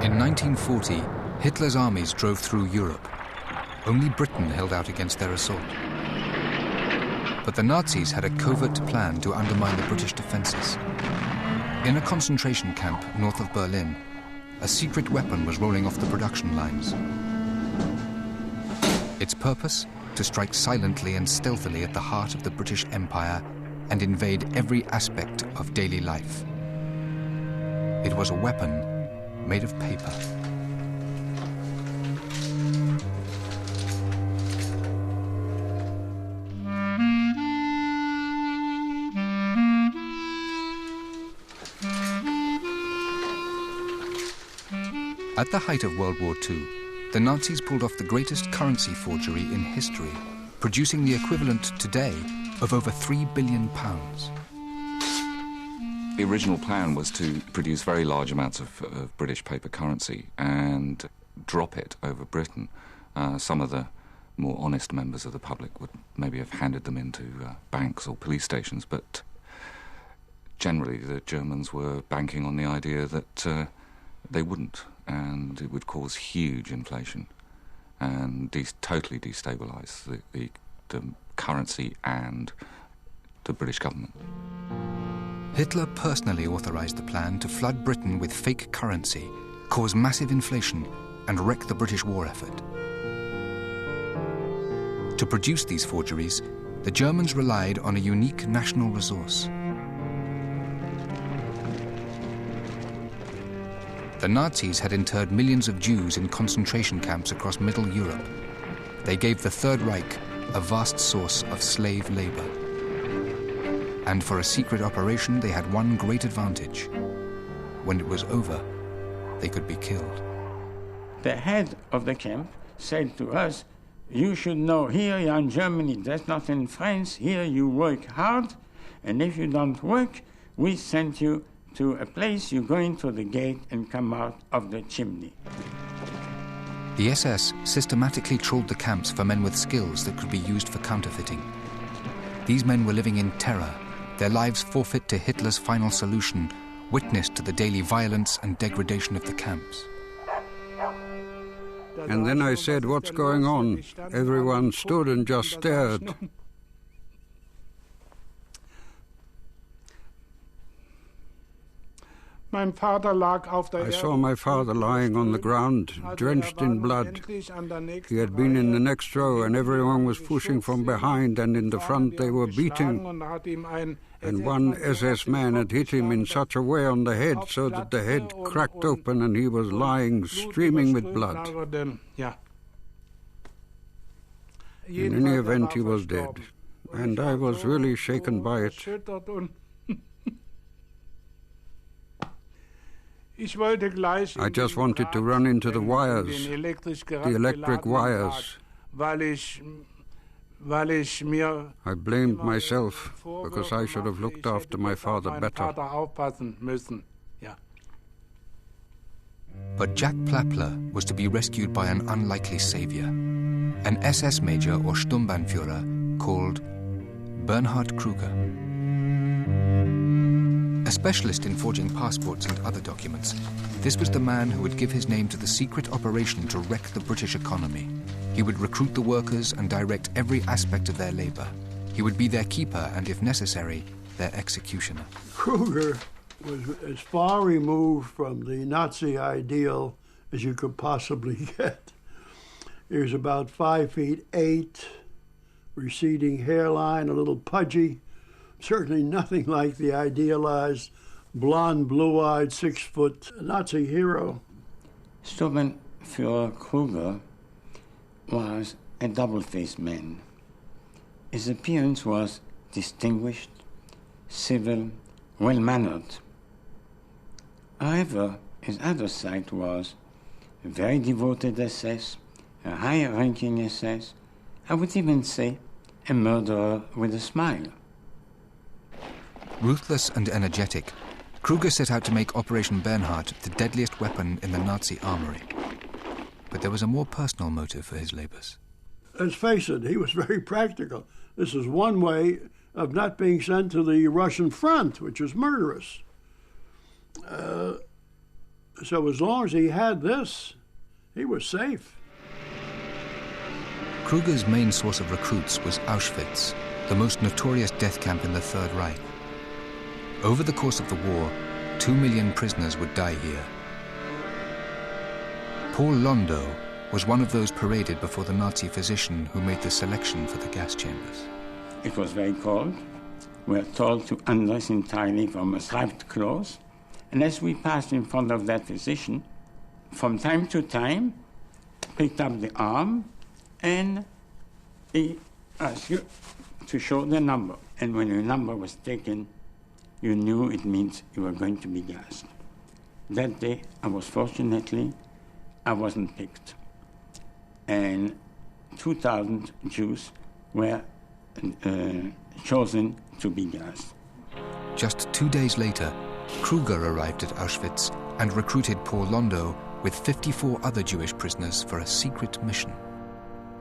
In 1940, Hitler's armies drove through Europe. Only Britain held out against their assault. But the Nazis had a covert plan to undermine the British defenses. In a concentration camp north of Berlin, a secret weapon was rolling off the production lines. Its purpose? To strike silently and stealthily at the heart of the British Empire and invade every aspect of daily life. It was a weapon made of paper. At the height of World War II, the Nazis pulled off the greatest currency forgery in history, producing the equivalent today of over £3 billion. The original plan was to produce very large amounts of British paper currency and drop it over Britain. Some of the more honest members of the public would maybe have handed them into banks or police stations, but generally the Germans were banking on the idea that they wouldn't, and it would cause huge inflation and totally destabilise the currency and the British government. Hitler personally authorised the plan to flood Britain with fake currency, cause massive inflation, and wreck the British war effort. To produce these forgeries, the Germans relied on a unique national resource. The Nazis had interred millions of Jews in concentration camps across Middle Europe. They gave the Third Reich a vast source of slave labor. And for a secret operation, they had one great advantage. When it was over, they could be killed. The head of the camp said to us, "You should know, here you are in Germany, that's not in France. Here you work hard, and if you don't work, we send you to a place, you go into the gate and come out of the chimney." The SS systematically trawled the camps for men with skills that could be used for counterfeiting. These men were living in terror, their lives forfeit to Hitler's final solution, witness to the daily violence and degradation of the camps. And then I said, "What's going on?" Everyone stood and just stared. I saw my father lying on the ground, drenched in blood. He had been in the next row, and everyone was pushing from behind, and in the front they were beating. And one SS man had hit him in such a way on the head so that the head cracked open and he was lying, streaming with blood. In any event, he was dead, and I was really shaken by it. I just wanted to run into the wires, the electric wires. I blamed myself because I should have looked after my father better. But Jack Plappler was to be rescued by an unlikely savior, an SS major or Sturmbannführer called Bernhard Kruger. A specialist in forging passports and other documents, this was the man who would give his name to the secret operation to wreck the British economy. He would recruit the workers and direct every aspect of their labor. He would be their keeper and, if necessary, their executioner. Kruger was as far removed from the Nazi ideal as you could possibly get. He was about 5'8", receding hairline, a little pudgy. Certainly nothing like the idealized, blonde, blue-eyed, 6-foot Nazi hero. Sturmbannführer Kruger was a double-faced man. His appearance was distinguished, civil, well-mannered. However, his other side was a very devoted SS, a high-ranking SS, I would even say a murderer with a smile. Ruthless and energetic, Kruger set out to make Operation Bernhard the deadliest weapon in the Nazi armory. But there was a more personal motive for his labors. Let's face it, he was very practical. This is one way of not being sent to the Russian front, which is murderous. So as long as he had this, he was safe. Kruger's main source of recruits was Auschwitz, the most notorious death camp in the Third Reich. Over the course of the war, 2 million prisoners would die here. Paul Londo was one of those paraded before the Nazi physician who made the selection for the gas chambers. It was very cold. We were told to undress entirely from striped clothes. And as we passed in front of that physician, from time to time, picked up the arm and he asked you to show the number. And when your number was taken, you knew it means you were going to be gassed. That day, I wasn't picked. And 2,000 Jews were chosen to be gassed. Just 2 days later, Kruger arrived at Auschwitz and recruited Paul Londo with 54 other Jewish prisoners for a secret mission.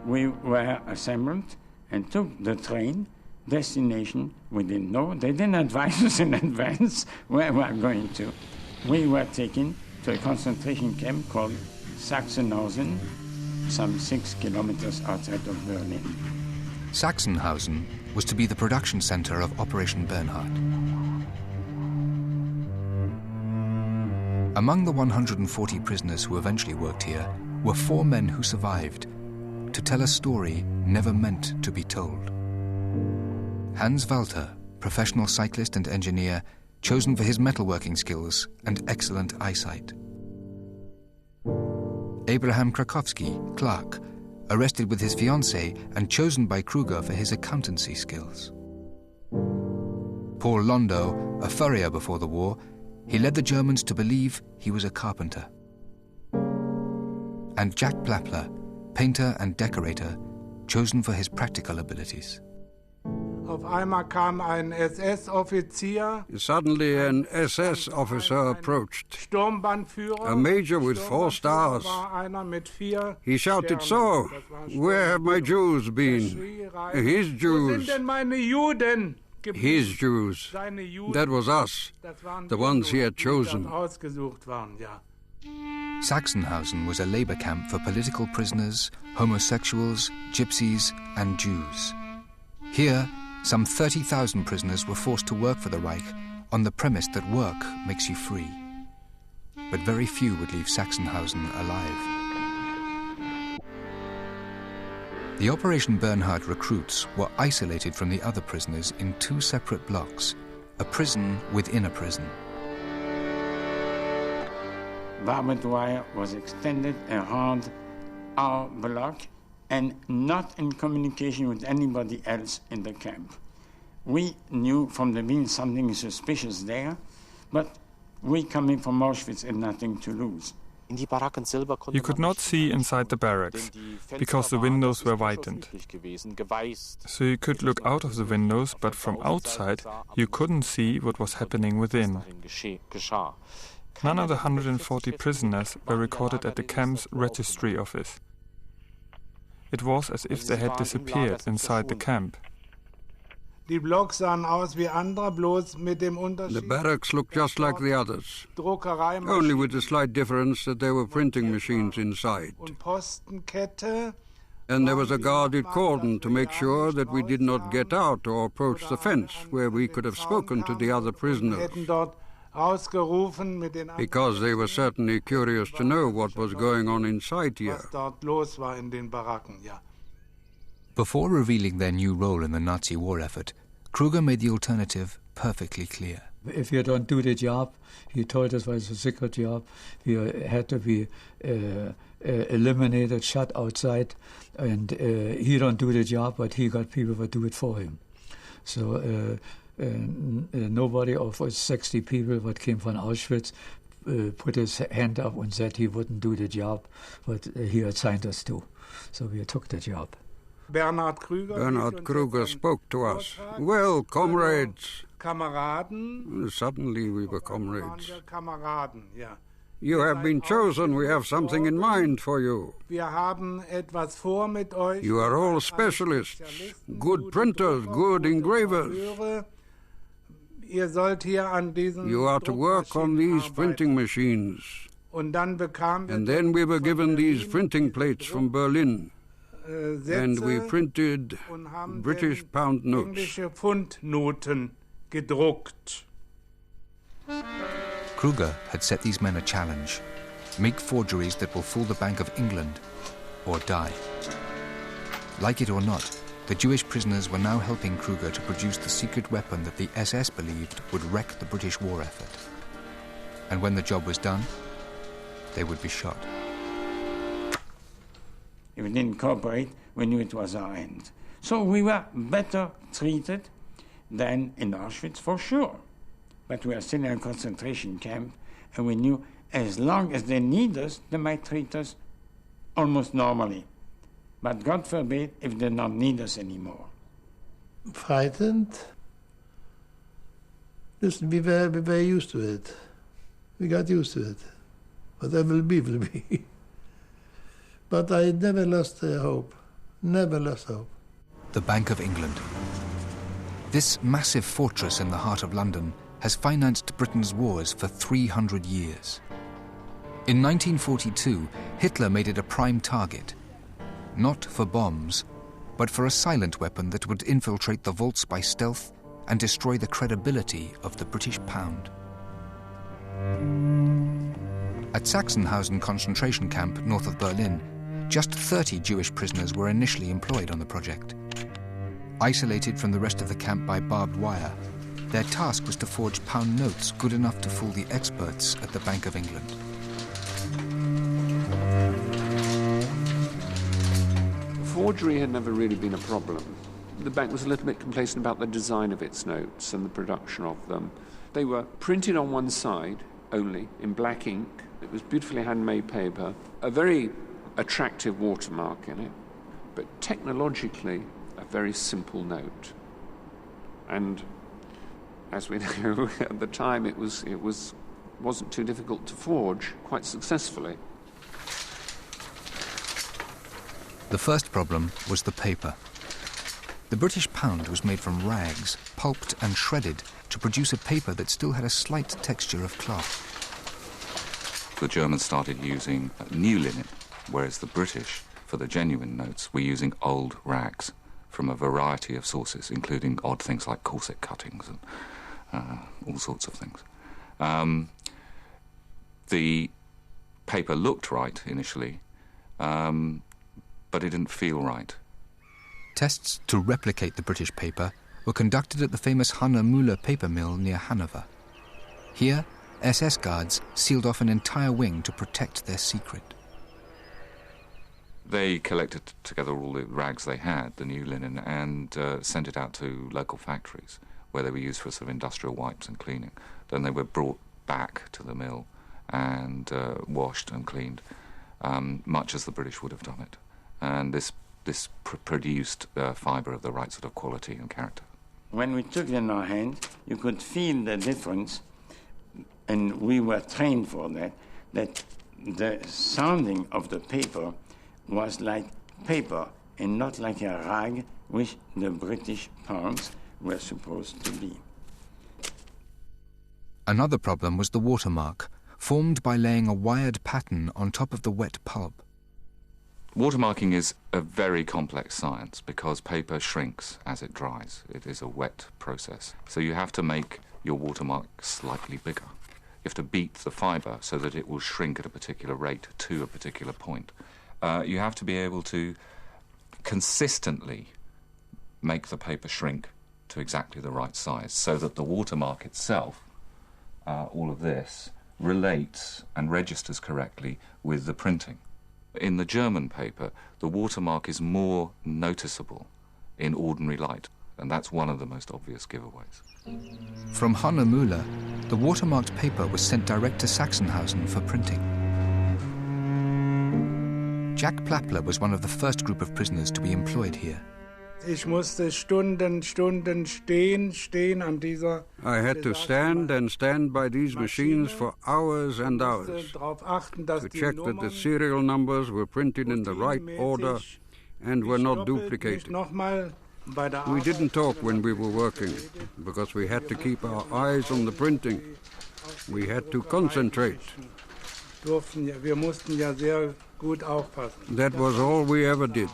We were assembled and took the train. Destination we didn't know. They didn't advise us in advance where we were going to. We were taken to a concentration camp called Sachsenhausen, some 6 kilometers outside of Berlin. Sachsenhausen was to be the production center of Operation Bernhard. Among the 140 prisoners who eventually worked here were 4 men who survived to tell a story never meant to be told. Hans Walter, professional cyclist and engineer, chosen for his metalworking skills and excellent eyesight. Abraham Krakowski, clerk, arrested with his fiancée and chosen by Kruger for his accountancy skills. Paul Londo, a furrier before the war, he led the Germans to believe he was a carpenter. And Jack Blappler, painter and decorator, chosen for his practical abilities. Suddenly an SS officer approached, a major with 4 stars. He shouted, "So, where have my Jews been?" His Jews. His Jews. That was us, the ones he had chosen. Sachsenhausen was a labor camp for political prisoners, homosexuals, gypsies, and Jews. Here, some 30,000 prisoners were forced to work for the Reich on the premise that work makes you free. But very few would leave Sachsenhausen alive. The Operation Bernhard recruits were isolated from the other prisoners in 2 separate blocks, a prison within a prison. Barbed wire was extended around our block and not in communication with anybody else in the camp. We knew from the beginning something suspicious there, but we coming from Auschwitz had nothing to lose. You could not see inside the barracks, because the windows were whitened. So you could look out of the windows, but from outside you couldn't see what was happening within. None of the 140 prisoners were recorded at the camp's registry office. It was as if they had disappeared inside the camp. The barracks looked just like the others, only with the slight difference that there were printing machines inside. And there was a guarded cordon to make sure that we did not get out or approach the fence where we could have spoken to the other prisoners, because they were certainly curious to know what was going on inside here. Before revealing their new role in the Nazi war effort, Kruger made the alternative perfectly clear. If you don't do the job, he told us it was a secret job, we had to be eliminated, shut outside, and he don't do the job, but he got people to do it for him. So nobody of us 60 people that came from Auschwitz put his hand up and said he wouldn't do the job, but he assigned us to. So we took the job. Bernhard Kruger spoke to us. "Well, comrades." Suddenly we were comrades. "You have been chosen. We have something in mind for you. You are all specialists, good printers, good engravers. You are to work on these printing machines. And then we were given these printing plates from Berlin, and we printed British pound notes. Kruger had set these men a challenge: make forgeries that will fool the Bank of England or die. Like it or not, the Jewish prisoners were now helping Kruger to produce the secret weapon that the SS believed would wreck the British war effort. And when the job was done, they would be shot. If we didn't cooperate, we knew it was our end. So we were better treated than in Auschwitz, for sure. But we are still in a concentration camp, and we knew as long as they need us, they might treat us almost normally. But God forbid if they don't need us anymore. Frightened? Listen, we were used to it. We got used to it. Whatever will be, will be. But I never lost hope. Never lost hope. The Bank of England. This massive fortress in the heart of London has financed Britain's wars for 300 years. In 1942, Hitler made it a prime target, not for bombs, but for a silent weapon that would infiltrate the vaults by stealth and destroy the credibility of the British pound. At Sachsenhausen concentration camp north of Berlin, just 30 Jewish prisoners were initially employed on the project. Isolated from the rest of the camp by barbed wire, their task was to forge pound notes good enough to fool the experts at the Bank of England. Forgery had never really been a problem. The bank was a little bit complacent about the design of its notes and the production of them. They were printed on one side only, in black ink. It was beautifully handmade paper, a very attractive watermark in it, but technologically a very simple note. And as we know, at the time it wasn't too difficult to forge quite successfully. The first problem was the paper. The British pound was made from rags, pulped and shredded to produce a paper that still had a slight texture of cloth. The Germans started using new linen, whereas the British, for the genuine notes, were using old rags from a variety of sources, including odd things like corset cuttings and all sorts of things. The paper looked right initially, but it didn't feel right. Tests to replicate the British paper were conducted at the famous Hanne Müller paper mill near Hanover. Here, SS guards sealed off an entire wing to protect their secret. They collected together all the rags they had, the new linen, and sent it out to local factories where they were used for sort of industrial wipes and cleaning. Then they were brought back to the mill and washed and cleaned, much as the British would have done it. And this produced fibre of the right sort of quality and character. When we took it in our hand, you could feel the difference, and we were trained for that the sounding of the paper was like paper and not like a rag, which the British pounds were supposed to be. Another problem was the watermark, formed by laying a wired pattern on top of the wet pulp. Watermarking is a very complex science because paper shrinks as it dries. It is a wet process. So you have to make your watermark slightly bigger. You have to beat the fibre so that it will shrink at a particular rate to a particular point. You have to be able to consistently make the paper shrink to exactly the right size so that the watermark itself, all of this, relates and registers correctly with the printing. In the German paper, the watermark is more noticeable in ordinary light, and that's one of the most obvious giveaways. From Hanne Müller, the watermarked paper was sent direct to Sachsenhausen for printing. Jack Plappler was one of the first group of prisoners to be employed here. Ich musste Stunden stehen an dieser. I had to stand and stand by these machines for hours and hours to check that the serial numbers were printed in the right order and were not duplicated. We didn't talk when we were working because we had to keep our eyes on the printing. We had to concentrate. That was all we ever did.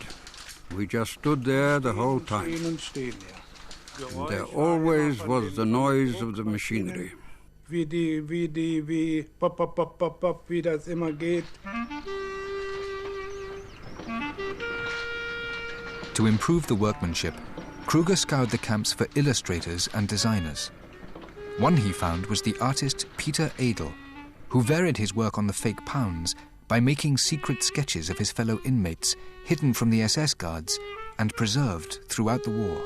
We just stood there the whole time. And there always was the noise of the machinery. To improve the workmanship, Kruger scoured the camps for illustrators and designers. One he found was the artist Peter Adel, who varied his work on the fake pounds by making secret sketches of his fellow inmates hidden from the SS guards and preserved throughout the war.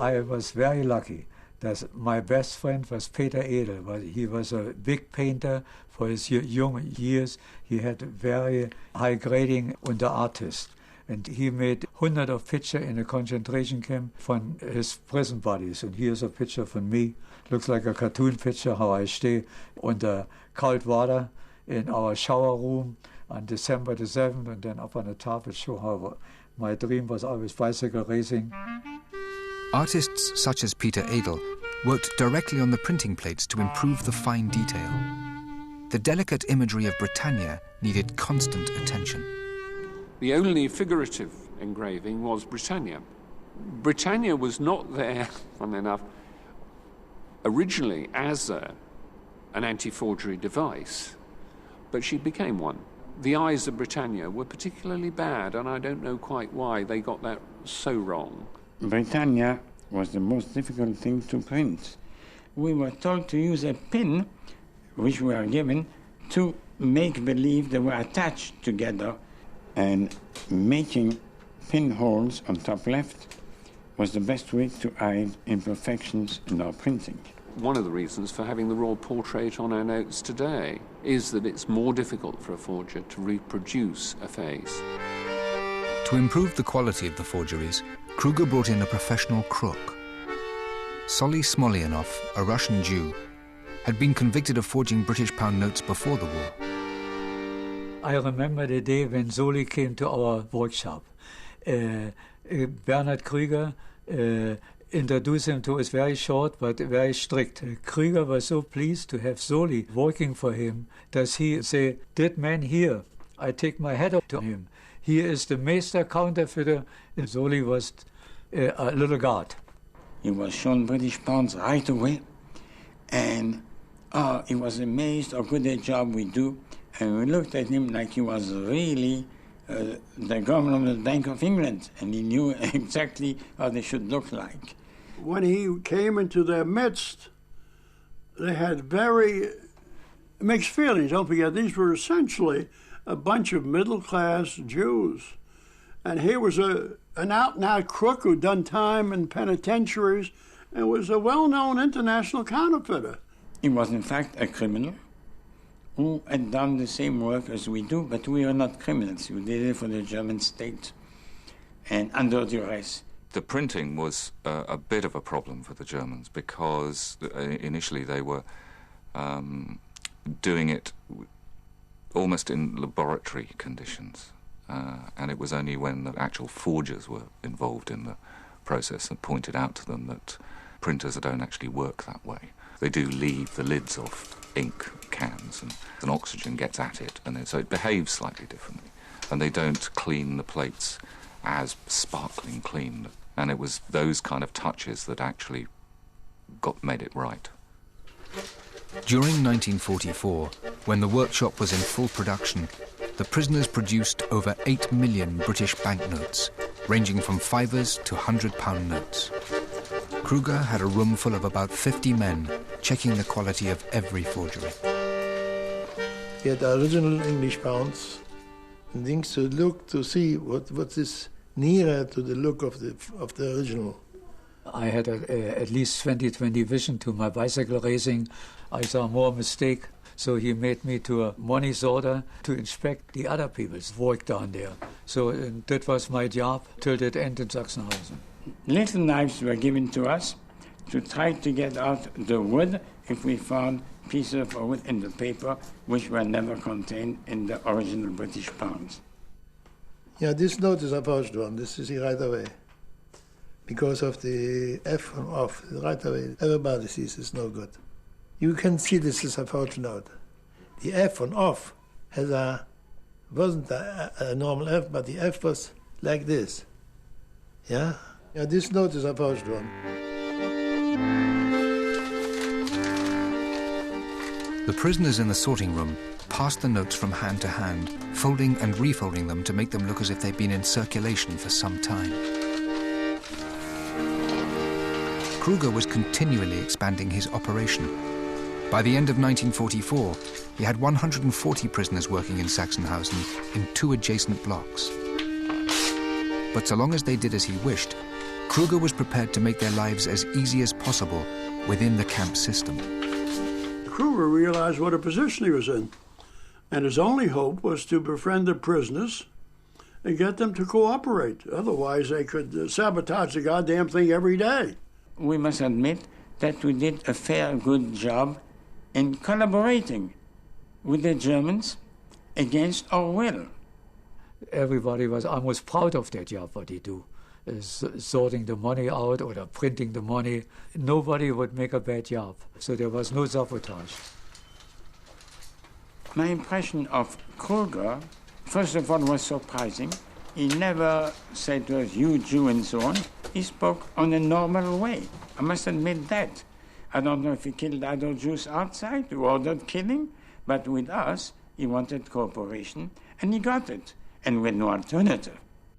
I was very lucky that my best friend was Peter Adel. He was a big painter for his young years. He had very high grading on the artist. And he made hundreds of pictures in a concentration camp from his prison bodies. And here's a picture from me. Looks like a cartoon picture, how I stay under cold water in our shower room on December the 7th. And then up on the top, it shows how my dream was always bicycle racing. Artists such as Peter Adel worked directly on the printing plates to improve the fine detail. The delicate imagery of Britannia needed constant attention. The only figurative engraving was Britannia. Britannia was not there, funnily enough, originally as an anti-forgery device, but she became one. The eyes of Britannia were particularly bad, and I don't know quite why they got that so wrong. Britannia was the most difficult thing to print. We were told to use a pin, which we were given, to make believe they were attached together, and making pinholes on top left was the best way to hide imperfections in our printing. One of the reasons for having the royal portrait on our notes today is that it's more difficult for a forger to reproduce a face. To improve the quality of the forgeries, Kruger brought in a professional crook. Solly Smolyanov, a Russian Jew, had been convicted of forging British pound notes before the war. I remember the day when Solly came to our workshop. Bernhard Krüger introduced him to us very short but very strict. Krüger was so pleased to have Solly working for him that he said, "That man here, I take my hat off to him. He is the master counterfeiter." And Solly was a little guard. He was shown British pounds right away, and he was amazed how good a job we do. And we looked at him like he was really the governor of the Bank of England, and he knew exactly how they should look like. When he came into their midst, they had very mixed feelings. Don't forget, these were essentially a bunch of middle-class Jews. And here was an out-and-out crook who'd done time in penitentiaries and was a well-known international counterfeiter. He was, in fact, a criminal who had done the same work as we do, but we are not criminals. We did it for the German state and under duress. The printing was a bit of a problem for the Germans because initially they were doing it almost in laboratory conditions, and it was only when the actual forgers were involved in the process and pointed out to them that printers don't actually work that way. They do leave the lids of ink cans and oxygen gets at it, and so it behaves slightly differently. And they don't clean the plates as sparkling clean. And it was those kind of touches that actually made it right. During 1944, when the workshop was in full production, the prisoners produced over 8 million British banknotes, ranging from fivers to £100 notes. Kruger had a room full of about 50 men checking the quality of every forgery. He had original English pounds and things to look to see what is nearer to the look of the original. I had at least 20/20 vision to my bicycle racing. I saw more mistake, so he made me to a money sorter to inspect the other people's work down there. So that was my job till it ended in Sachsenhausen. Little knives were given to us to try to get out the wood if we found pieces of wood in the paper which were never contained in the original British pounds. Yeah, this note is a forged one. This is right away. Because of the F right away. Everybody sees it's no good. You can see this is a forged note. The F on off wasn't a normal F, but the F was like this. Yeah? Ja, this note is erforscht worden. The prisoners in the sorting room passed the notes from hand to hand, folding and refolding them to make them look as if they'd been in circulation for some time. Kruger was continually expanding his operation. By the end of 1944, he had 140 prisoners working in Sachsenhausen in 2 adjacent blocks. But so long as they did as he wished, Kruger was prepared to make their lives as easy as possible within the camp system. Kruger realized what a position he was in, and his only hope was to befriend the prisoners and get them to cooperate. Otherwise, they could sabotage the goddamn thing every day. We must admit that we did a fair good job in collaborating with the Germans against our will. Everybody was almost proud of their job, what they do. Sorting the money out or printing the money. Nobody would make a bad job, so there was no sabotage. My impression of Kruger, first of all, was surprising. He never said to us, you Jew and so on. He spoke on a normal way. I must admit that. I don't know if he killed other Jews outside who ordered killing, but with us, he wanted cooperation, and he got it, and with no alternative.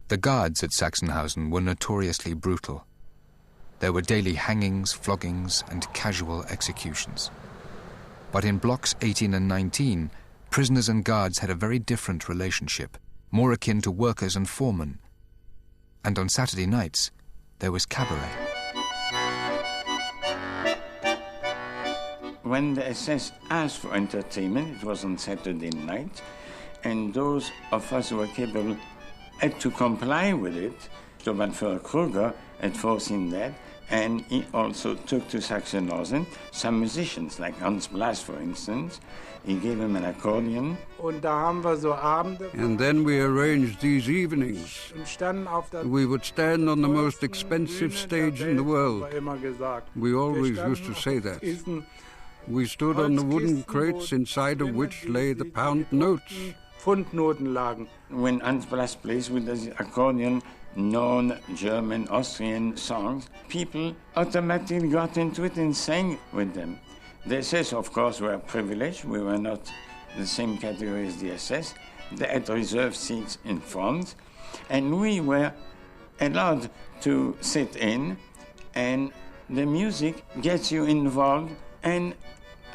The guards at Sachsenhausen were notoriously brutal. There were daily hangings, floggings, and casual executions. But in blocks 18 and 19, prisoners and guards had a very different relationship, more akin to workers and foremen. And on Saturday nights, there was cabaret. When the SS asked for entertainment, it was on Saturday night, and those of us who were capable had to comply with it. Steubenführer Kruger had foreseen that, and he also took to Sachsenhausen some musicians, like Hans Blas, for instance. He gave him an accordion. And then we arranged these evenings. We would stand on the most expensive stage in the world. We always used to say that. We stood on the wooden crates inside of which lay the pound notes. When Hans Blas plays with the accordion, known German, Austrian songs, people automatically got into it and sang with them. The SS, of course, were privileged. We were not the same category as the SS. They had reserved seats in front, and we were allowed to sit in, and the music gets you involved, and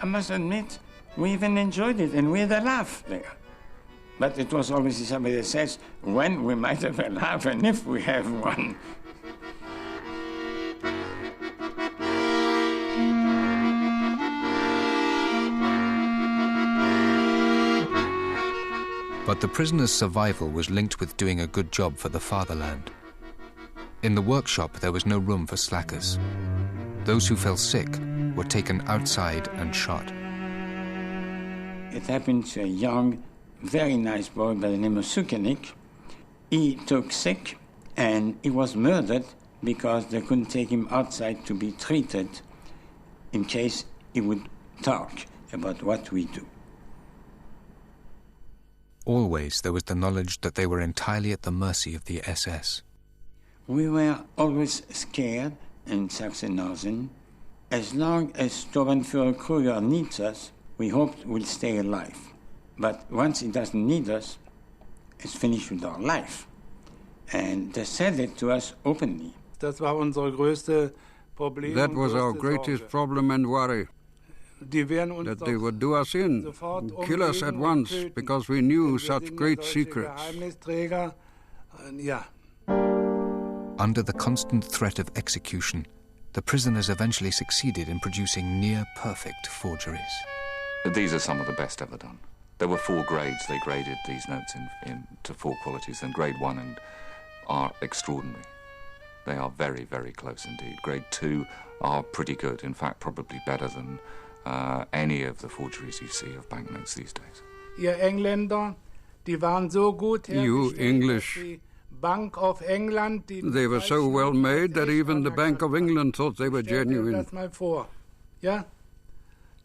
I must admit, we even enjoyed it, and we had a laugh there. But it was always somebody that says, when we might have a laugh, and if we have one. But the prisoners' survival was linked with doing a good job for the fatherland. In the workshop, there was no room for slackers. Those who fell sick were taken outside and shot. It happened to a young, very nice boy by the name of Sukenik. He took sick and he was murdered because they couldn't take him outside to be treated in case he would talk about what we do. Always there was the knowledge that they were entirely at the mercy of the SS. We were always scared in Sachsenhausen. As long as Steubenführer Kruger needs us, we hoped we'll stay alive. But once he doesn't need us, it's finished with our life. And they said it to us openly. That was our greatest problem and worry. That they would do us in, kill us at once, because we knew such great secrets. Under the constant threat of execution, the prisoners eventually succeeded in producing near-perfect forgeries. These are some of the best ever done. There were 4 grades. They graded these notes to 4 qualities, and grade 1 are extraordinary. They are very, very close indeed. Grade 2 are pretty good, in fact, probably better than any of the forgeries you see of banknotes these days. You English, they were so well made that even the Bank of England thought they were genuine.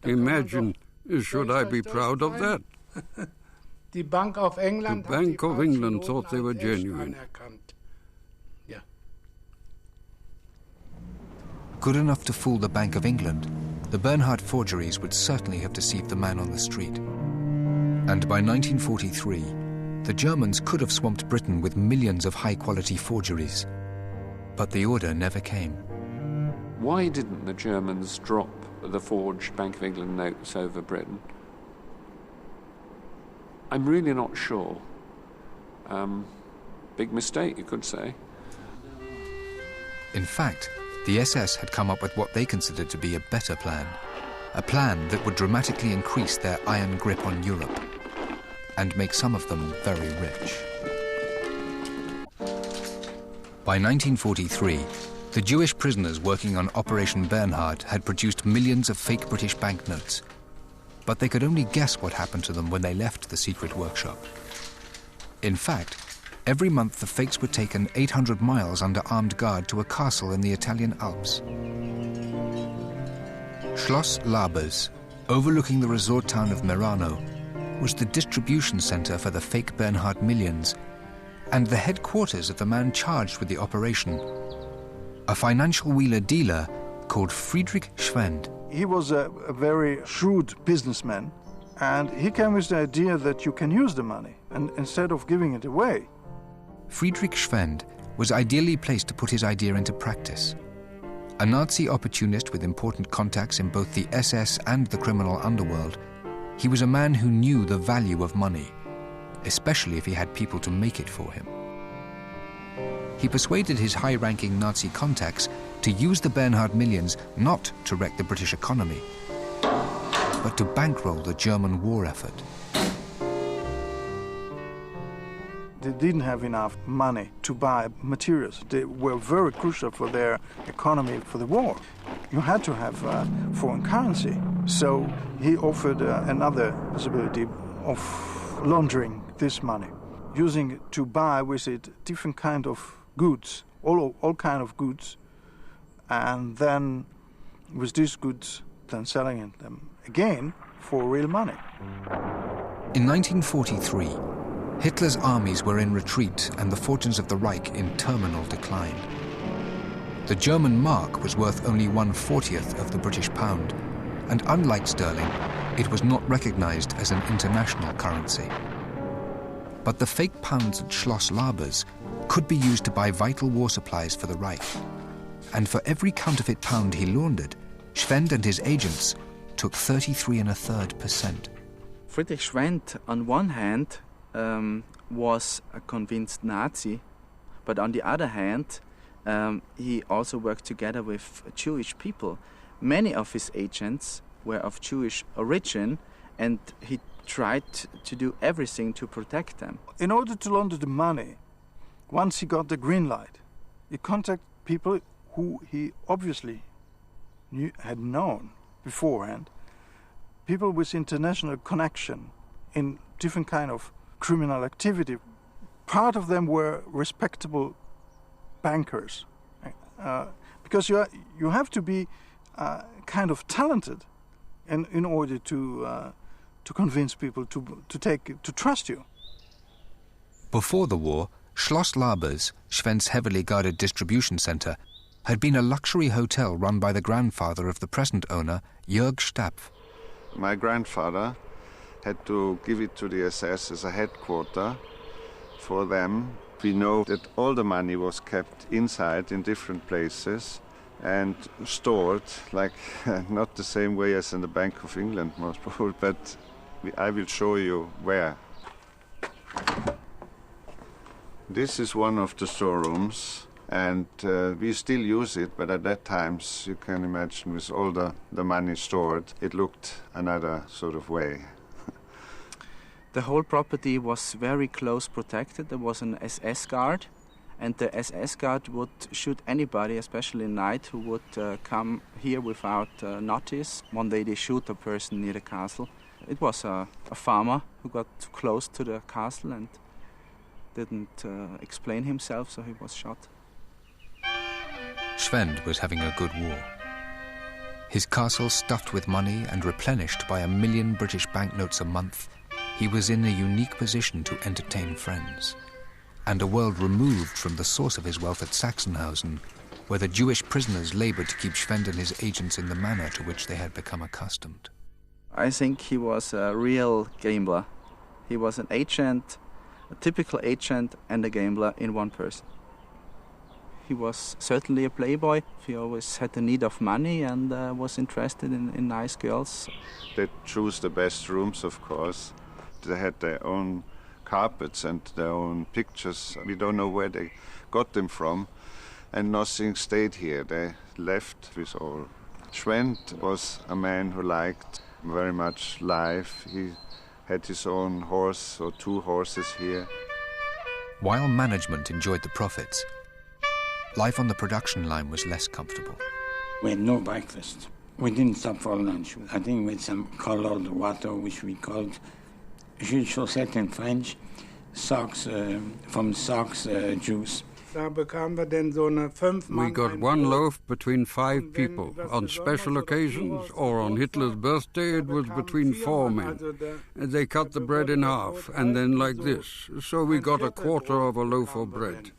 Imagine Should I be proud of that? The Bank of England thought they were genuine. Yeah. Good enough to fool the Bank of England, the Bernhard forgeries would certainly have deceived the man on the street. And by 1943, the Germans could have swamped Britain with millions of high-quality forgeries. But the order never came. Why didn't the Germans drop the forged Bank of England notes over Britain? I'm really not sure. Big mistake, you could say. In fact, the SS had come up with what they considered to be a better plan, a plan that would dramatically increase their iron grip on Europe and make some of them very rich. By 1943, the Jewish prisoners working on Operation Bernhard had produced millions of fake British banknotes, but they could only guess what happened to them when they left the secret workshop. In fact, every month the fakes were taken 800 miles under armed guard to a castle in the Italian Alps. Schloss Labers, overlooking the resort town of Merano, was the distribution center for the fake Bernhard millions and the headquarters of the man charged with the operation, a financial wheeler-dealer called Friedrich Schwend. He was a very shrewd businessman, and he came with the idea that you can use the money and instead of giving it away. Friedrich Schwend was ideally placed to put his idea into practice. A Nazi opportunist with important contacts in both the SS and the criminal underworld, he was a man who knew the value of money, especially if he had people to make it for him. He persuaded his high-ranking Nazi contacts to use the Bernhard millions not to wreck the British economy, but to bankroll the German war effort. They didn't have enough money to buy materials. They were very crucial for their economy for the war. You had to have foreign currency. So he offered another possibility of laundering this money, using it to buy with it different kind of goods, all kind of goods, and then with these goods, then selling them again for real money. In 1943, Hitler's armies were in retreat and the fortunes of the Reich in terminal decline. The German mark was worth only 1/40th of the British pound, and unlike sterling, it was not recognized as an international currency. But the fake pounds at Schloss Labers could be used to buy vital war supplies for the Reich. And for every counterfeit pound he laundered, Schwend and his agents took 33.33%. Friedrich Schwend, on one hand, was a convinced Nazi, but on the other hand, he also worked together with Jewish people. Many of his agents were of Jewish origin, and he tried to do everything to protect them. In order to launder the money, once he got the green light, he contacted people who he obviously had known beforehand, people with international connection in different kind of criminal activity. Part of them were respectable bankers, because you have to be kind of talented in order to convince people to trust you. Before the war, Schloss Labers, Schwend's heavily guarded distribution center, had been a luxury hotel run by the grandfather of the present owner, Jörg Stapf. My grandfather had to give it to the SS as a headquarter for them. We know that all the money was kept inside in different places and stored, like not the same way as in the Bank of England, most probably, but I will show you where. This is one of the storerooms, and we still use it, but at that times, you can imagine, with all the money stored, it looked another sort of way. The whole property was very close protected. There was an SS guard, and the SS guard would shoot anybody, especially at night, who would come here without notice. One day they shoot a person near the castle. It was a farmer who got too close to the castle and didn't explain himself, so he was shot. Schwend was having a good war. His castle stuffed with money and replenished by 1 million British banknotes a month, he was in a unique position to entertain friends, and a world removed from the source of his wealth at Sachsenhausen, where the Jewish prisoners labored to keep Swindle and his agents in the manner to which they had become accustomed. I think he was a real gambler. He was an agent, a typical agent and a gambler in one person. He was certainly a playboy. He always had the need of money and was interested in nice girls. They chose the best rooms, of course. They had their own carpets and their own pictures. We don't know where they got them from. And nothing stayed here. They left with all. Swindle was a man who liked very much life. He had his own horse or 2 horses here. While management enjoyed the profits, life on the production line was less comfortable. We had no breakfast. We didn't stop for lunch. I think we had some colored water, which we called jus de chaussette in French, juice. We got 1 loaf between 5 people. On special occasions or on Hitler's birthday, it was between 4 men. They cut the bread in half, and then like this. So we got 1/4 of a loaf of bread.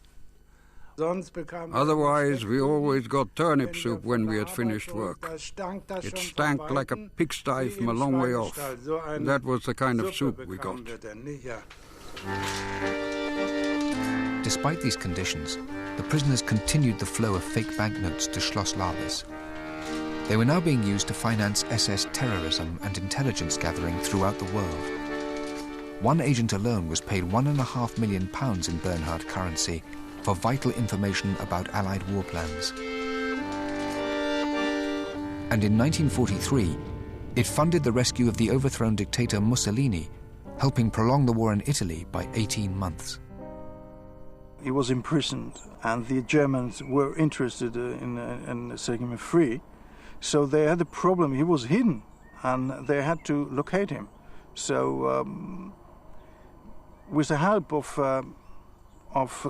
Otherwise, we always got turnip soup when we had finished work. It stank like a pigsty from a long way off. That was the kind of soup we got. Despite these conditions, the prisoners continued the flow of fake banknotes to Schloss Labes. They were now being used to finance SS terrorism and intelligence gathering throughout the world. One agent alone was paid £1.5 million in Bernhard currency for vital information about Allied war plans. And in 1943, it funded the rescue of the overthrown dictator Mussolini, helping prolong the war in Italy by 18 months. He was imprisoned, and the Germans were interested in setting him free. So they had a problem. He was hidden, and they had to locate him. So with the help of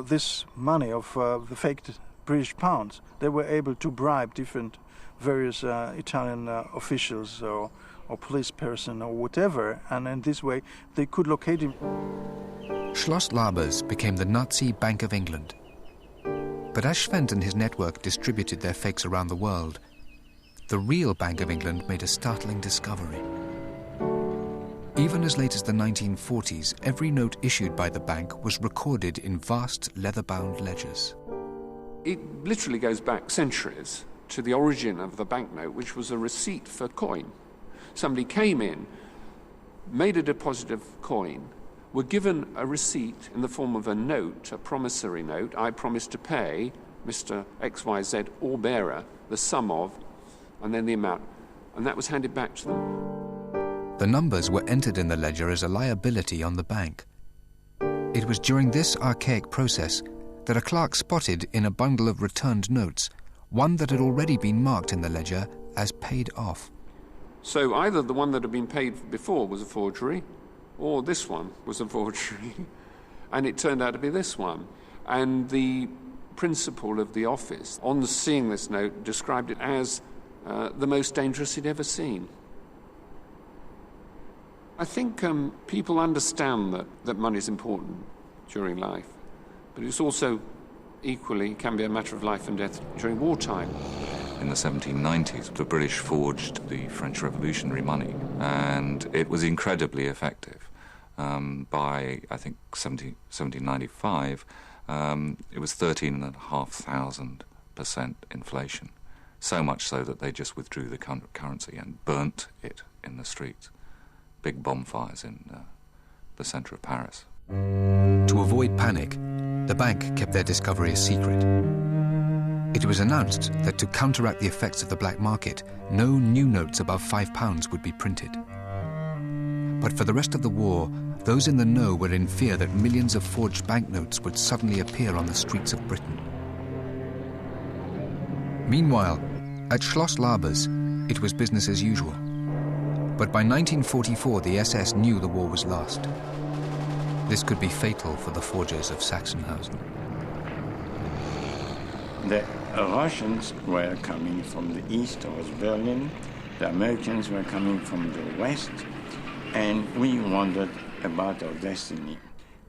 this money, of the faked British pounds, they were able to bribe various Italian officials or police person or whatever, and in this way they could locate him. Schloss Labes became the Nazi Bank of England. But as Swindle and his network distributed their fakes around the world, the real Bank of England made a startling discovery. Even as late as the 1940s, every note issued by the bank was recorded in vast leather-bound ledgers. It literally goes back centuries to the origin of the banknote, which was a receipt for coin. Somebody came in, made a deposit of coin, were given a receipt in the form of a note, a promissory note. I promise to pay Mr. XYZ or bearer the sum of, and then the amount, and that was handed back to them. The numbers were entered in the ledger as a liability on the bank. It was during this archaic process that a clerk spotted in a bundle of returned notes one that had already been marked in the ledger as paid off. So either the one that had been paid before was a forgery, or this one was a forgery, and it turned out to be this one. And the principal of the office, on seeing this note, described it as the most dangerous he'd ever seen. I think people understand that money is important during life, but it's also equally can be a matter of life and death during wartime. In the 1790s, the British forged the French Revolutionary money, and it was incredibly effective. By, I think, 1795, it was 13,500% inflation. So much so that they just withdrew the currency and burnt it in the streets. Big bonfires in the centre of Paris. To avoid panic, the bank kept their discovery a secret. It was announced that to counteract the effects of the black market, no new notes above £5 would be printed. But for the rest of the war, those in the know were in fear that millions of forged banknotes would suddenly appear on the streets of Britain. Meanwhile, at Schloss Labes, it was business as usual. But by 1944, the SS knew the war was lost. This could be fatal for the forgers of Sachsenhausen. The Russians were coming from the east towards Berlin, the Americans were coming from the west, and we wondered about our destiny.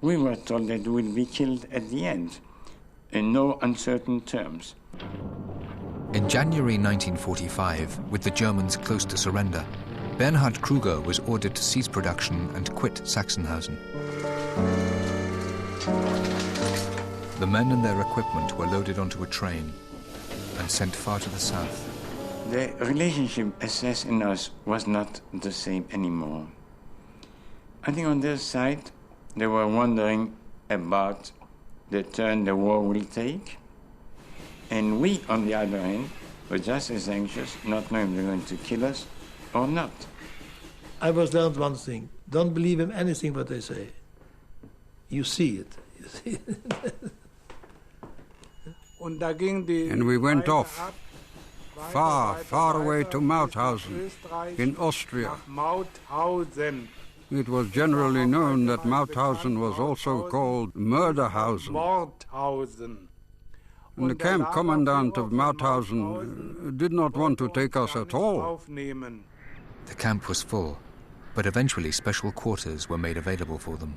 We were told that we would be killed at the end, in no uncertain terms. In January 1945, with the Germans close to surrender, Bernhard Kruger was ordered to cease production and quit Sachsenhausen. The men and their equipment were loaded onto a train and sent far to the south. The relationship SS and us was not the same anymore. I think on their side, they were wondering about the turn the war will take. And we, on the other hand, were just as anxious, not knowing if they're going to kill us or not. I was learned one thing: don't believe in anything what they say. You see it. You see it. And we went off, far, far away to Mauthausen, in Austria. It was generally known that Mauthausen was also called Mörderhausen. And the camp commandant of Mauthausen did not want to take us at all. The camp was full, but eventually special quarters were made available for them.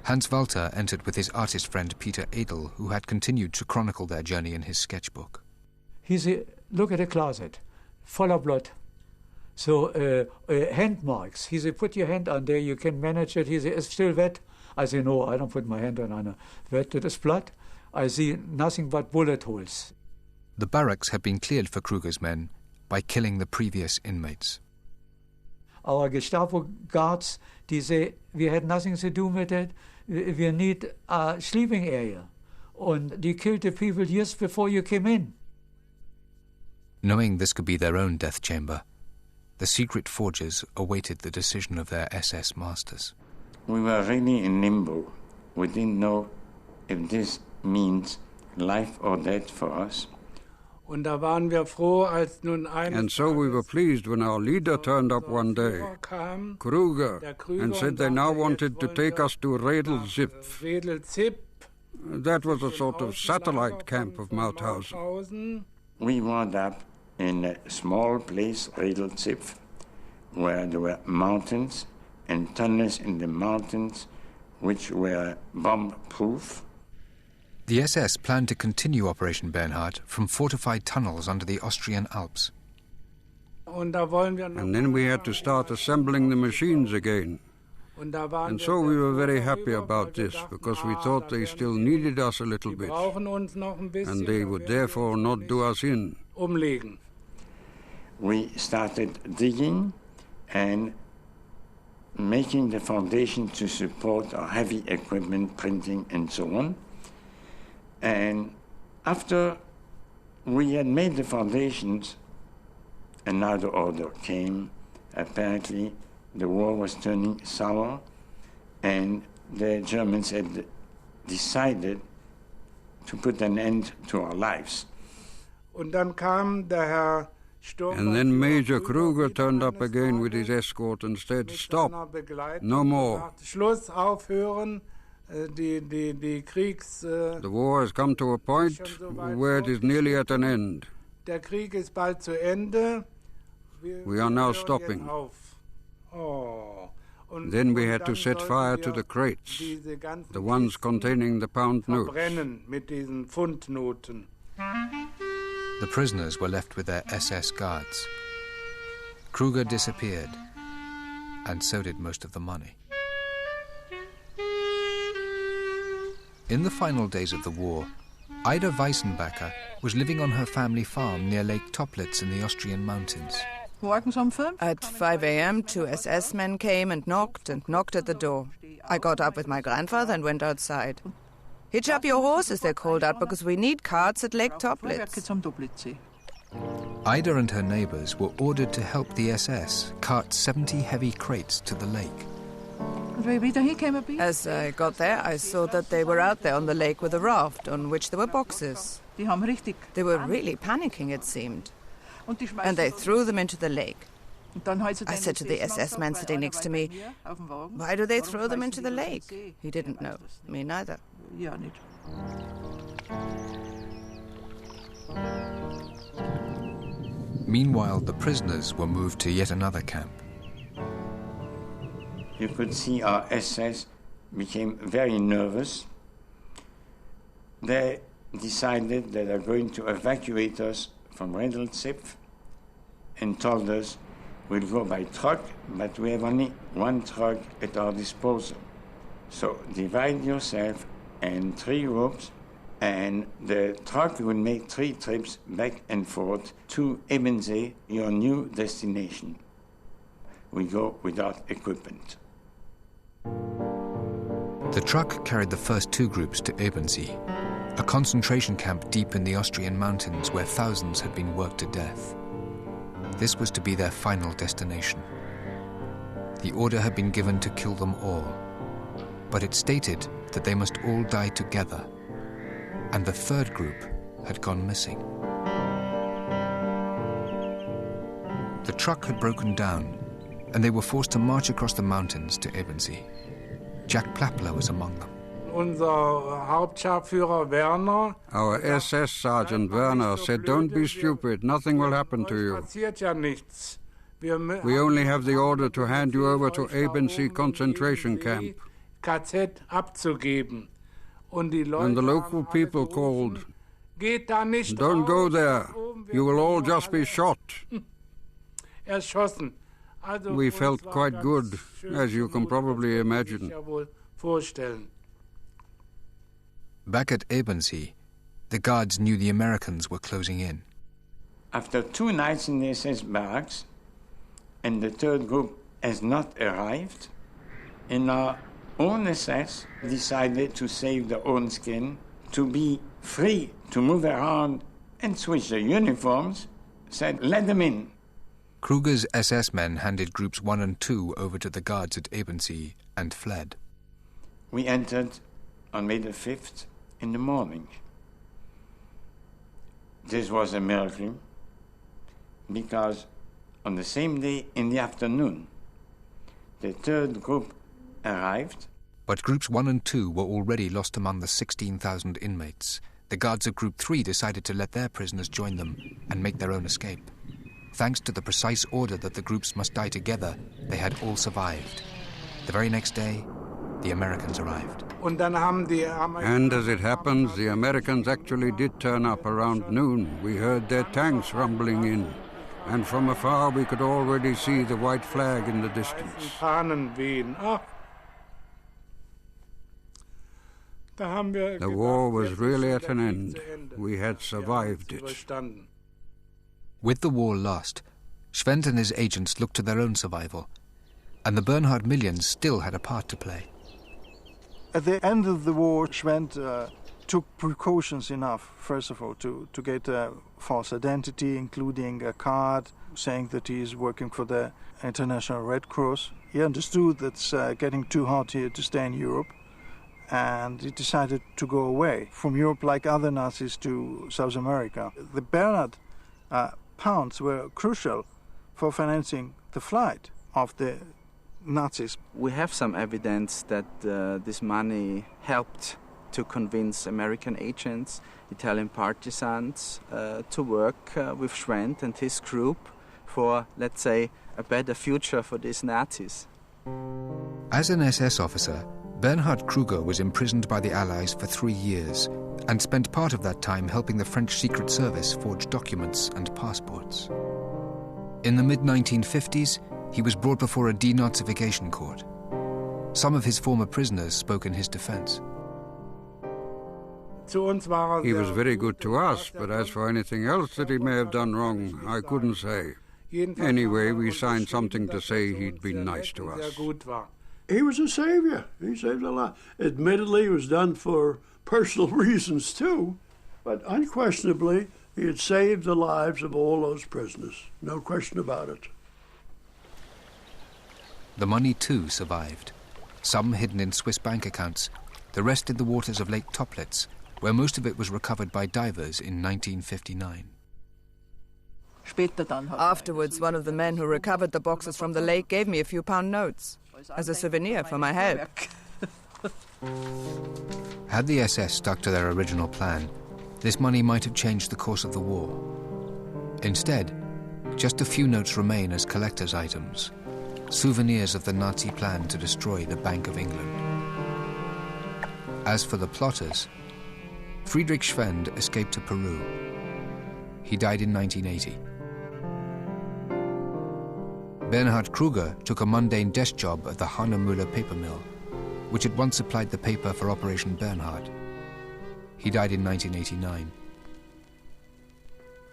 Hans Walter entered with his artist friend Peter Edel, who had continued to chronicle their journey in his sketchbook. He said, look at the closet, full of blood. So hand marks. He said, put your hand on there, you can manage it. He said, it's still wet. I said, no, I don't put my hand on a wet. It is blood. I see nothing but bullet holes. The barracks had been cleared for Kruger's men by killing the previous inmates. Our Gestapo guards, they say, we had nothing to do with it. We need a sleeping area. And they killed the people years before you came in. Knowing this could be their own death chamber, the secret forgers awaited the decision of their SS masters. We were really in limbo. We didn't know if this means life or death for us. And so we were pleased when our leader turned up one day, Kruger, and said they now wanted to take us to Redl-Zipf. That was a sort of satellite camp of Mauthausen. We wound up in a small place, Redl-Zipf, where there were mountains and tunnels in the mountains which were bomb-proof. The SS planned to continue Operation Bernhard from fortified tunnels under the Austrian Alps. And then we had to start assembling the machines again. And so we were very happy about this, because we thought they still needed us a little bit, and they would therefore not do us in. We started digging and making the foundation to support our heavy equipment, printing and so on. And after we had made the foundations, another order came. Apparently, the war was turning sour, and the Germans had decided to put an end to our lives. And then Major Kruger turned up again with his escort and said, stop, no more. The war has come to a point where it is nearly at an end. We are now stopping. Then we had to set fire to the crates, the ones containing the pound notes. The prisoners were left with their SS guards. Kruger disappeared, and so did most of the money. In the final days of the war, Ida Weissenbacher was living on her family farm near Lake Toplitz in the Austrian mountains. At 5 a.m., 2 SS men came and knocked at the door. I got up with my grandfather and went outside. Hitch up your horses, they called out, because we need carts at Lake Toplitz. Ida and her neighbors were ordered to help the SS cart 70 heavy crates to the lake. As I got there, I saw that they were out there on the lake with a raft on which there were boxes. They were really panicking, it seemed. And they threw them into the lake. I said to the SS man sitting next to me, why do they throw them into the lake? He didn't know. Me neither. Meanwhile, the prisoners were moved to yet another camp. You could see our SS became very nervous. They decided that they're going to evacuate us from Redelsipf and told us we'll go by truck, but we have only one truck at our disposal. So divide yourself in 3 groups, and the truck will make 3 trips back and forth to Ebensee, your new destination. We go without equipment. The truck carried the first 2 groups to Ebensee, a concentration camp deep in the Austrian mountains where thousands had been worked to death. This was to be their final destination. The order had been given to kill them all, but it stated that they must all die together, and the 3rd group had gone missing. The truck had broken down, and they were forced to march across the mountains to Ebensee. Jack Plappler was among them. Our SS Sergeant Werner said, "Don't be stupid, nothing will happen to you. We only have the order to hand you over to Ebensee concentration camp." And the local people called, "Don't go there, you will all just be shot." We felt quite good, as you can probably imagine. Back at Ebensee, the guards knew the Americans were closing in. After 2 nights in the SS barracks, and the 3rd group has not arrived, and our own SS decided to save their own skin, to be free to move around and switch their uniforms, said, "Let them in." Kruger's SS men handed groups 1 and 2 over to the guards at Ebensee and fled. We entered on May the 5th in the morning. This was a miracle because on the same day in the afternoon, the 3rd group arrived. But groups 1 and 2 were already lost among the 16,000 inmates. The guards of Group 3 decided to let their prisoners join them and make their own escape. Thanks to the precise order that the groups must die together, they had all survived. The very next day, the Americans arrived. And as it happens, the Americans actually did turn up around noon. We heard their tanks rumbling in, and from afar we could already see the white flag in the distance. The war was really at an end. We had survived it. With the war lost, Schwendt and his agents looked to their own survival, and the Bernhard millions still had a part to play. At the end of the war, Schwendt took precautions enough, first of all, to get a false identity, including a card saying that he is working for the International Red Cross. He understood that it's getting too hot here to stay in Europe, and he decided to go away from Europe like other Nazis to South America. The Bernhard pounds were crucial for financing the flight of the Nazis. We have some evidence that this money helped to convince American agents, Italian partisans, to work with Schwendt and his group for, let's say, a better future for these Nazis. As an SS officer, Bernhard Kruger was imprisoned by the Allies for 3 years and spent part of that time helping the French Secret Service forge documents and passports. In the mid-1950s, he was brought before a denazification court. Some of his former prisoners spoke in his defense. He was very good to us, but as for anything else that he may have done wrong, I couldn't say. Anyway, we signed something to say he'd been nice to us. He was a savior. He saved a lot. Admittedly, it was done for personal reasons too, but unquestionably, he had saved the lives of all those prisoners. No question about it. The money too survived, some hidden in Swiss bank accounts, the rest in the waters of Lake Toplitz, where most of it was recovered by divers in 1959. Afterwards, one of the men who recovered the boxes from the lake gave me a few pound notes as a souvenir for my help. Had the SS stuck to their original plan, this money might have changed the course of the war. Instead, just a few notes remain as collector's items, souvenirs of the Nazi plan to destroy the Bank of England. As for the plotters, Friedrich Schwend escaped to Peru. He died in 1980. Bernhard Kruger took a mundane desk job at the Hanemüller paper mill, which had once supplied the paper for Operation Bernhard. He died in 1989.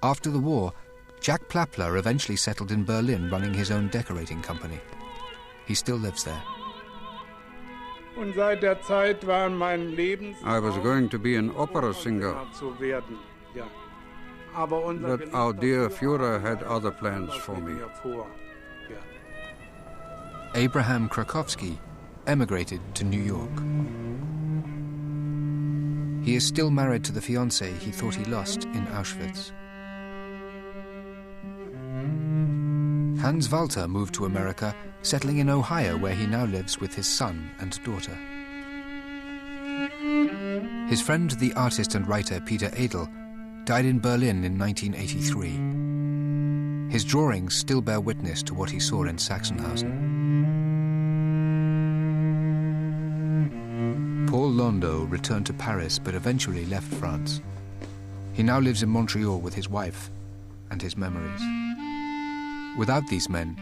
After the war, Jack Plappler eventually settled in Berlin running his own decorating company. He still lives there. I was going to be an opera singer, but our dear Führer had other plans for me. Abraham Krakowski emigrated to New York. He is still married to the fiancée he thought he lost in Auschwitz. Hans Walter moved to America, settling in Ohio, where he now lives with his son and daughter. His friend, the artist and writer Peter Edel, died in Berlin in 1983. His drawings still bear witness to what he saw in Sachsenhausen. Paul Londo returned to Paris but eventually left France. He now lives in Montreal with his wife and his memories. Without these men,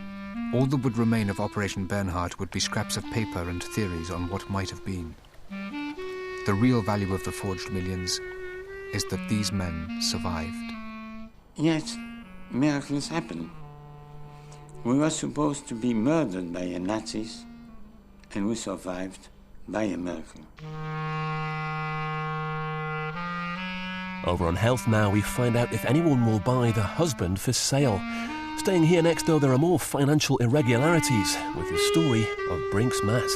all that would remain of Operation Bernhard would be scraps of paper and theories on what might have been. The real value of the forged millions is that these men survived. Yes, miracles happen. We were supposed to be murdered by the Nazis, and we survived by a miracle. Over on Health Now, we find out if anyone will buy the husband for sale. Staying here next, though, there are more financial irregularities with the story of Brink's Mat.